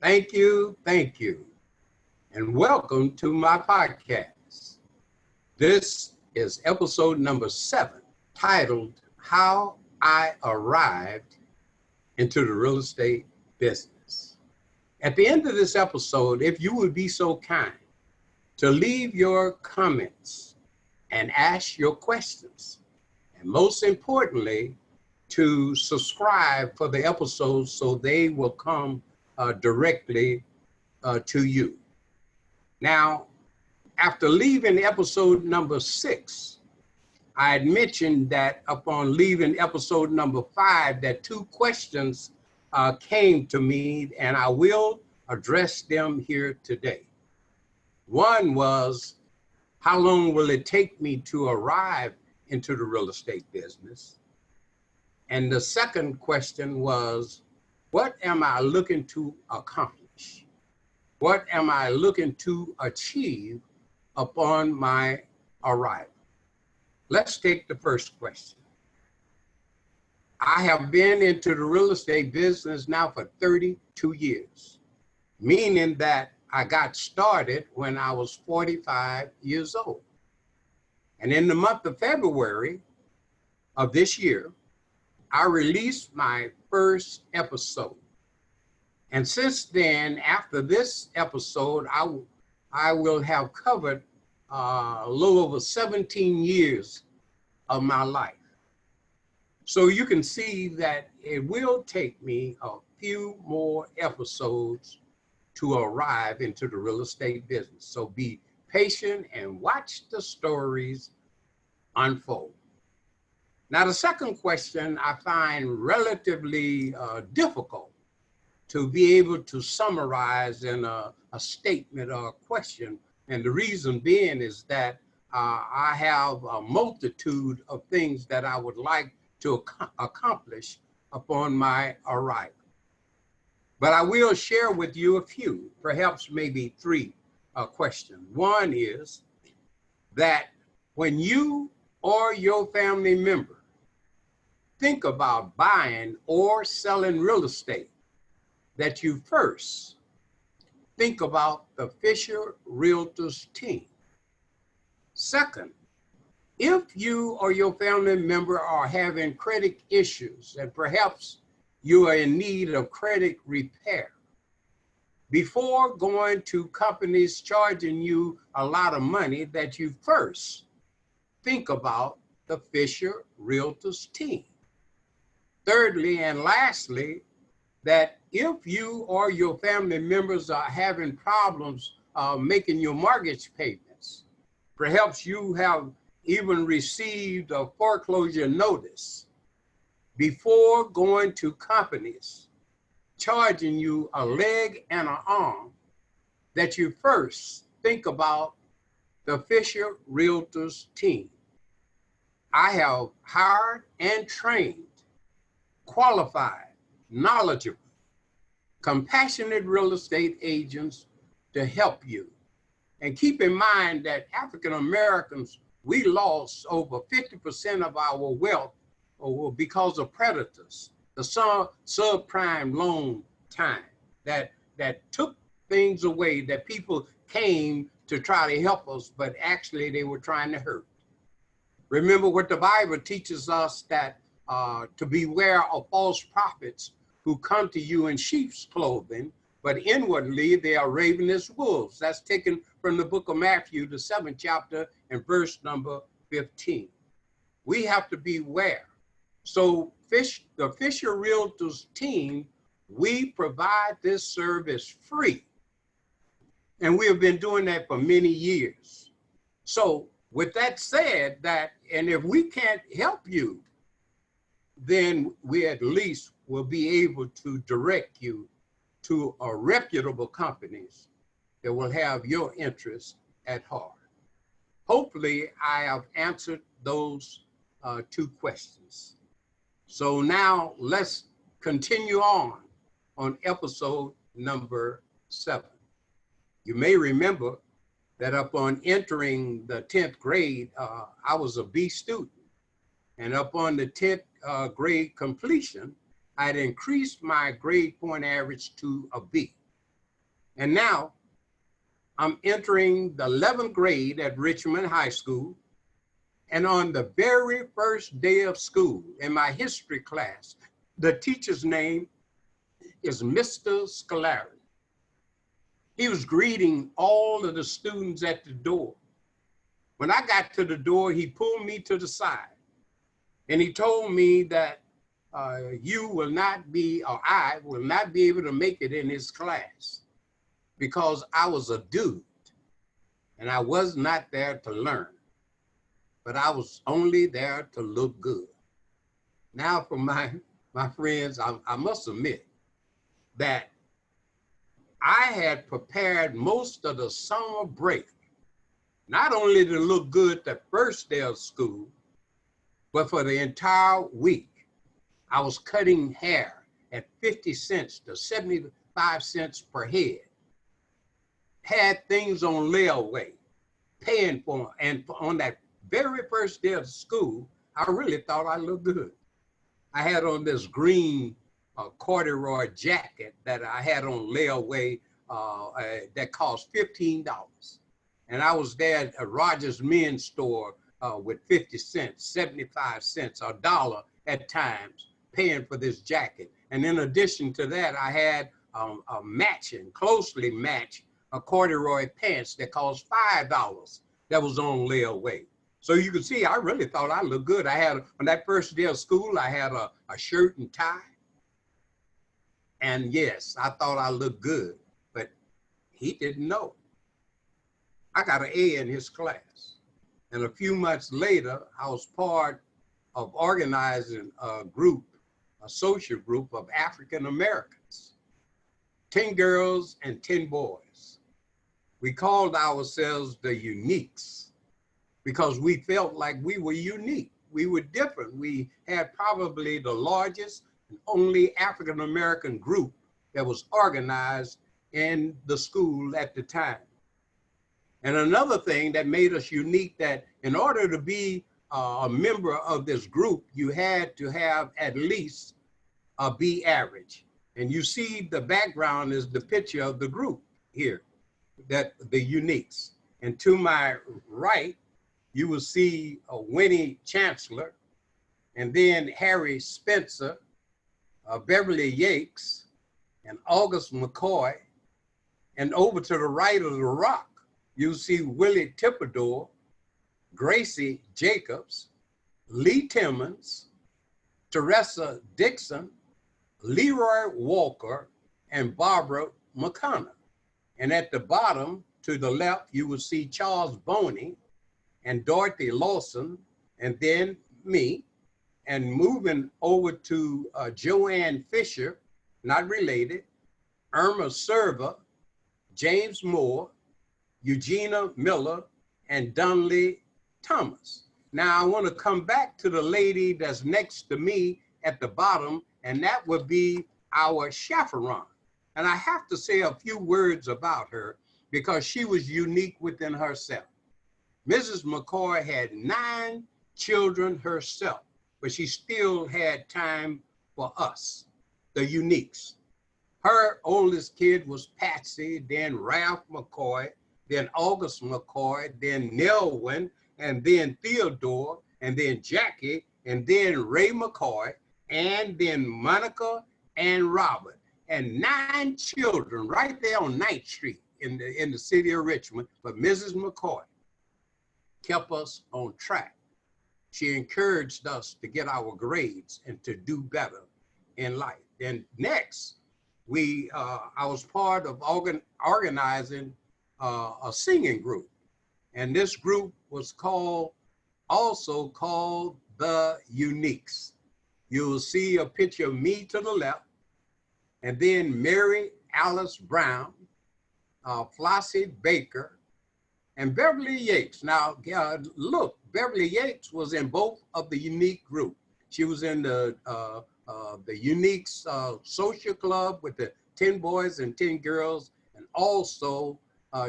thank you, and welcome to my podcast. This is episode number 7, titled How I Arrived into the Real Estate Business. At the end of this episode, if you would be so kind to leave your comments and ask your questions, and most importantly, to subscribe for the episodes so they will come directly to you. Now, after leaving episode number 6, I had mentioned that upon leaving episode number 5, that 2 questions came to me, and I will address them here today. One was, how long will it take me to arrive into the real estate business? And the second question was, what am I looking to accomplish? What am I looking to achieve upon my arrival? Let's take the first question. I have been into the real estate business now for 32 years, meaning that I got started when I was 45 years old. And in the month of February of this year, I released my first episode. And since then, after this episode, I will have covered a little over 17 years of my life. So you can see that it will take me a few more episodes to arrive into the real estate business. So be patient and watch the stories unfold. Now, the second question I find relatively difficult to be able to summarize in a statement or a question. And the reason being is that I have a multitude of things that I would like to accomplish upon my arrival. But I will share with you a few, perhaps maybe 3 questions. One is that when you or your family member think about buying or selling real estate, that you first think about the Fisher Realtors team. Second, if you or your family member are having credit issues and perhaps you are in need of credit repair, before going to companies charging you a lot of money, that you first think about the Fisher Realtors team. Thirdly and lastly, that if you or your family members are having problems making your mortgage payments, perhaps you have even received a foreclosure notice, before going to companies charging you a leg and an arm, that you first think about the Fisher Realtors team. I have hired and trained qualified, knowledgeable, compassionate real estate agents to help you. And keep in mind that African Americans, we lost over 50% of our wealth because of predators, the subprime loan time that took things away, that people came to try to help us, but actually they were trying to hurt. Remember what the Bible teaches us, that to beware of false prophets who come to you in sheep's clothing, but inwardly they are ravenous wolves. That's taken from the book of Matthew, the 7th chapter, and verse number 15. We have to beware. So the Fisher Realtors team, we provide this service free. And we have been doing that for many years. So with that said, and if we can't help you, then we at least will be able to direct you to a reputable companies that will have your interests at heart. Hopefully, I have answered those 2 questions. So now let's continue on episode number 7. You may remember that upon entering the 10th grade, I was a B student. And upon the 10th grade completion, I'd increased my grade point average to a B. And now I'm entering the 11th grade at Richmond High School. And on the very first day of school in my history class, the teacher's name is Mr. Scolari. He was greeting all of the students at the door. When I got to the door, he pulled me to the side and he told me that you will not be, or I will not be able to make it in his class because I was a dude and I was not there to learn, but I was only there to look good. Now for my friends, I must admit that I had prepared most of the summer break, not only to look good the first day of school, but for the entire week. I was cutting hair at 50 cents to 75 cents per head, had things on layaway, paying for them. And on that very first day of school, I really thought I looked good. I had on this green corduroy jacket that I had on layaway that cost $15. And I was there at Rogers Men's Store with 50 cents, 75 cents, a dollar at times, paying for this jacket. And in addition to that, I had a matching, closely matched corduroy pants that cost $5 that was on layaway. So you can see, I really thought I looked good. I had, on that first day of school, I had a shirt and tie. And yes, I thought I looked good, but he didn't know. I got an A in his class. And a few months later, I was part of organizing a group, a social group of African Americans, 10 girls and 10 boys. We called ourselves the Uniques because we felt like we were unique. We were different. We had probably the largest and only African American group that was organized in the school at the time. And another thing that made us unique, that in order to be a member of this group, you had to have at least a B average. And you see the background is the picture of the group here, that the Uniques. And to my right, you will see Winnie Chancellor, and then Harry Spencer, Beverly Yates, and August McCoy. And over to the right of the rock, you see Willie Tippador, Gracie Jacobs, Lee Timmons, Teresa Dixon, Leroy Walker, and Barbara McConnell. And at the bottom to the left, you will see Charles Boney and Dorothy Lawson, and then me. And moving over to Joanne Fisher, not related, Irma Serva, James Moore, Eugenia Miller, and Dunley Thomas. Now I want to come back to the lady that's next to me at the bottom, and that would be our chaperone. And I have to say a few words about her because she was unique within herself. Mrs. McCoy had 9 children herself, but she still had time for us, the Uniques. Her oldest kid was Patsy, then Ralph McCoy, then August McCoy, then Nelwyn, and then Theodore, and then Jackie, and then Ray McCoy, and then Monica and Robert, and 9 children right there on 9th Street in the city of Richmond. But Mrs. McCoy kept us on track. She encouraged us to get our grades and to do better in life. Then next, I was part of organizing a singing group. And this group was also called the Uniques. You'll see a picture of me to the left, and then Mary Alice Brown, Flossie Baker, and Beverly Yates. Now, look, Beverly Yates was in both of the Unique group. She was in the Uniques social club with the 10 boys and 10 girls, and also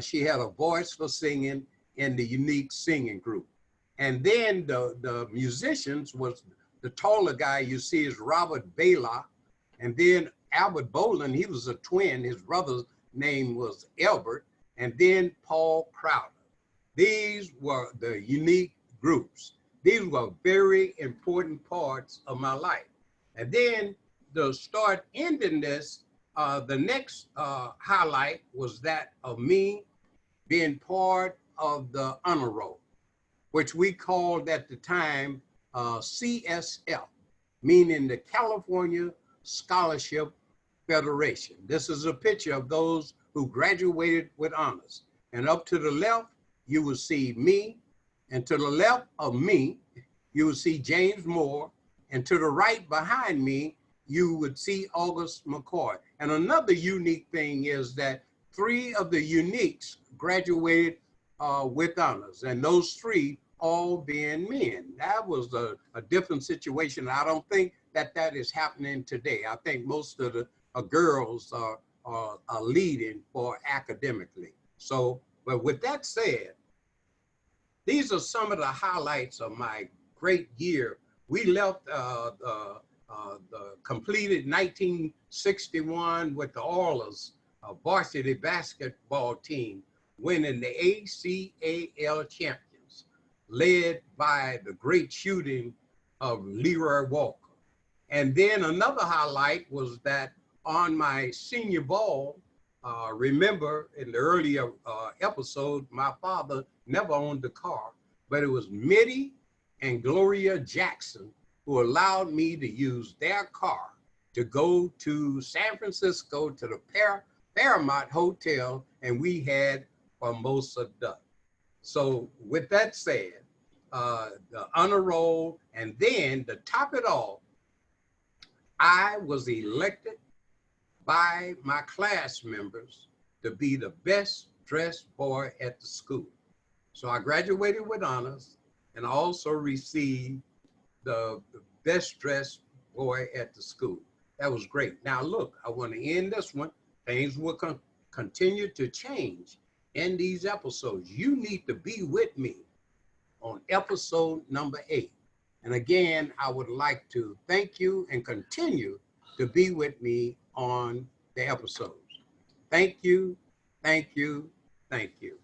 she had a voice for singing in the Unique singing group. And then the musicians was the taller guy you see is Robert Baylock, and then Albert Boland, he was a twin. His brother name was Albert, and then Paul Crowder. These were the unique groups. These were very important parts of my life. And then to start ending this, the next highlight was that of me being part of the honor roll, which we called at the time CSF, meaning the California Scholarship Federation. This is a picture of those who graduated with honors. And up to the left, you will see me, and to the left of me, you will see James Moore, and to the right behind me, you would see August McCoy. And another unique thing is that 3 of the uniques graduated with honors, and those 3 all being men. That was a different situation. I don't think that is happening today. I think most of the girls are leading for academically. So, but with that said, these are some of the highlights of my great year. We left the completed 1961 with the Oilers varsity basketball team winning the ACAL champions, led by the great shooting of Leroy Walker. And then another highlight was that on my senior ball, remember in the earlier episode, my father never owned a car, but it was Mitty and Gloria Jackson who allowed me to use their car to go to San Francisco to the Paramount Hotel, and we had Formosa duck. So with that said, the honor roll, and then to top it all, I was elected by my class members to be the best dressed boy at the school. So I graduated with honors and also received the best dressed boy at the school. That was great. Now look, I want to end this one. Things will continue to change in these episodes. You need to be with me on episode number 8. And again, I would like to thank you and continue to be with me on the episodes. Thank you, thank you, thank you.